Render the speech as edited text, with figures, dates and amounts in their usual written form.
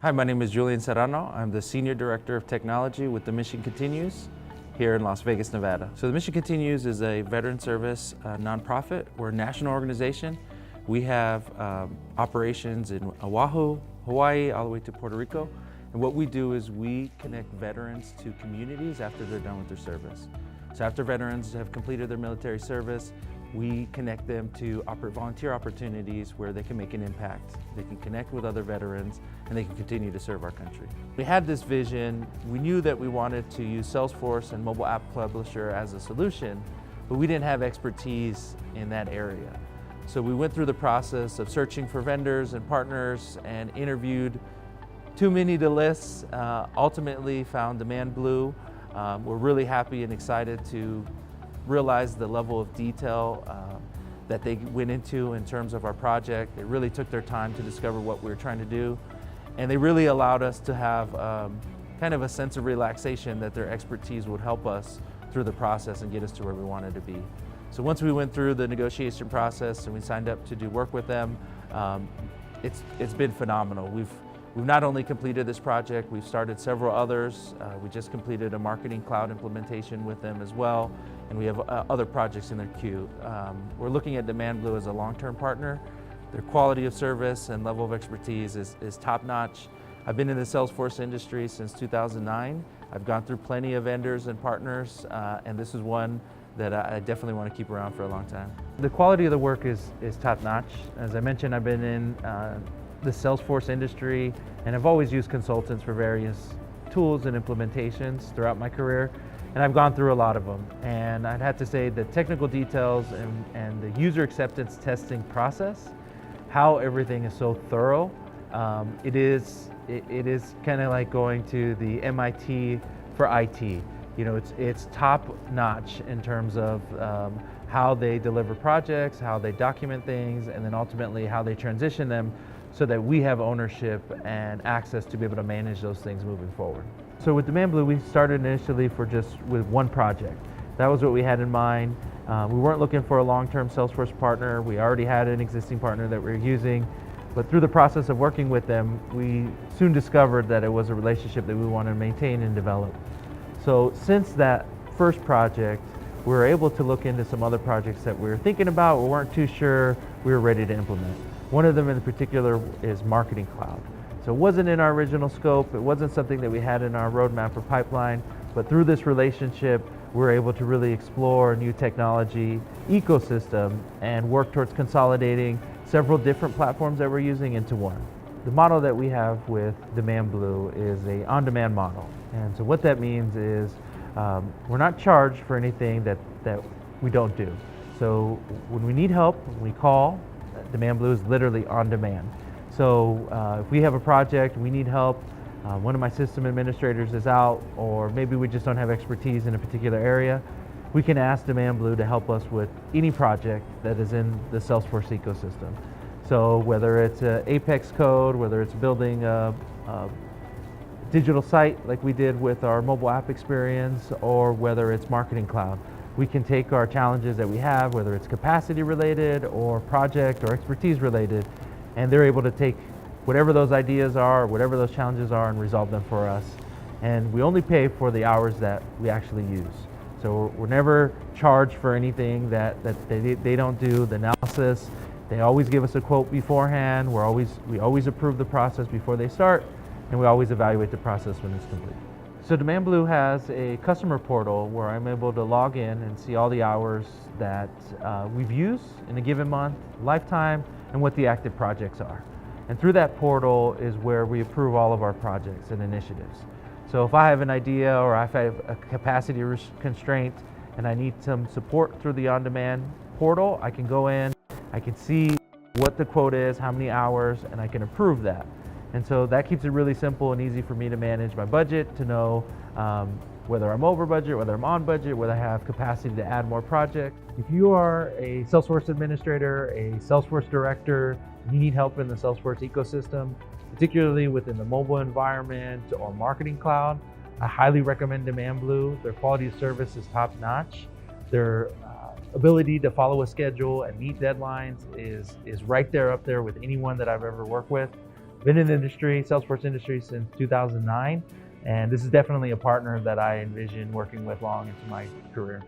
Hi, my name is Julian Serrano. I'm the Senior Director of Technology with The Mission Continues here in Las Vegas, Nevada. So The Mission Continues is a veteran service nonprofit. We're a national organization. We have operations in Oahu, Hawaii, all the way to Puerto Rico. And what we do is we connect veterans to communities after they're done with their service. So after veterans have completed their military service, we connect them to volunteer opportunities where they can make an impact. They can connect with other veterans and they can continue to serve our country. We had this vision. We knew that we wanted to use Salesforce and mobile app publisher as a solution, but we didn't have expertise in that area. So we went through the process of searching for vendors and partners and interviewed too many to list. Ultimately found DemandBlue. We're really happy and excited to realize the level of detail that they went into in terms of our project. They really took their time to discover what we were trying to do. And they really allowed us to have kind of a sense of relaxation that their expertise would help us through the process and get us to where we wanted to be. So once we went through the negotiation process and we signed up to do work with them, it's been phenomenal. We've not only completed this project, we've started several others. We just completed a marketing cloud implementation with them as well, and we have other projects in their queue. We're looking at DemandBlue as a long-term partner. Their quality of service and level of expertise is top-notch. I've been in the Salesforce industry since 2009. I've gone through plenty of vendors and partners, and this is one that I definitely want to keep around for a long time. The quality of the work is top-notch. As I mentioned, I've been in the Salesforce industry, and I've always used consultants for various tools and implementations throughout my career, and I've gone through a lot of them. And I'd have to say the technical details and the user acceptance testing process, how everything is so thorough, it is kind of like going to the MIT for IT. You know, it's top-notch in terms of how they deliver projects, how they document things, and then ultimately how they transition them so that we have ownership and access to be able to manage those things moving forward. So with DemandBlue, we started initially with one project. That was what we had in mind. We weren't looking for a long-term Salesforce partner. We already had an existing partner that we were using, but through the process of working with them, we soon discovered that it was a relationship that we wanted to maintain and develop. So since that first project, we were able to look into some other projects that we were thinking about, we weren't too sure we were ready to implement. One of them in particular is Marketing Cloud. So it wasn't in our original scope, it wasn't something that we had in our roadmap or pipeline, but through this relationship, we're able to really explore a new technology ecosystem and work towards consolidating several different platforms that we're using into one. The model that we have with DemandBlue is an on-demand model. And so what that means is we're not charged for anything that we don't do. So when we need help, when we call, DemandBlue is literally on demand. So if we have a project, we need help, one of my system administrators is out, or maybe we just don't have expertise in a particular area, we can ask DemandBlue to help us with any project that is in the Salesforce ecosystem. So whether it's Apex code, whether it's building a digital site like we did with our mobile app experience, or whether it's Marketing Cloud, we can take our challenges that we have, whether it's capacity related or project or expertise related, and they're able to take whatever those ideas are, whatever those challenges are, and resolve them for us. And we only pay for the hours that we actually use. So we're never charged for anything that they don't do, the analysis. They always give us a quote beforehand. We always approve the process before they start, and we always evaluate the process when it's complete. So DemandBlue has a customer portal where I'm able to log in and see all the hours that we've used in a given month, lifetime, and what the active projects are. And through that portal is where we approve all of our projects and initiatives. So if I have an idea or if I have a capacity constraint and I need some support through the on-demand portal, I can go in, I can see what the quote is, how many hours, and I can approve that. And so that keeps it really simple and easy for me to manage my budget, to know whether I'm over budget, whether I'm on budget, whether I have capacity to add more projects. If you are a Salesforce administrator, a Salesforce director, you need help in the Salesforce ecosystem, particularly within the mobile environment or Marketing Cloud, I highly recommend DemandBlue. Their quality of service is top-notch. Their ability to follow a schedule and meet deadlines is right there up there with anyone that I've ever worked with. Been in the industry, Salesforce industry, since 2009, and this is definitely a partner that I envision working with long into my career.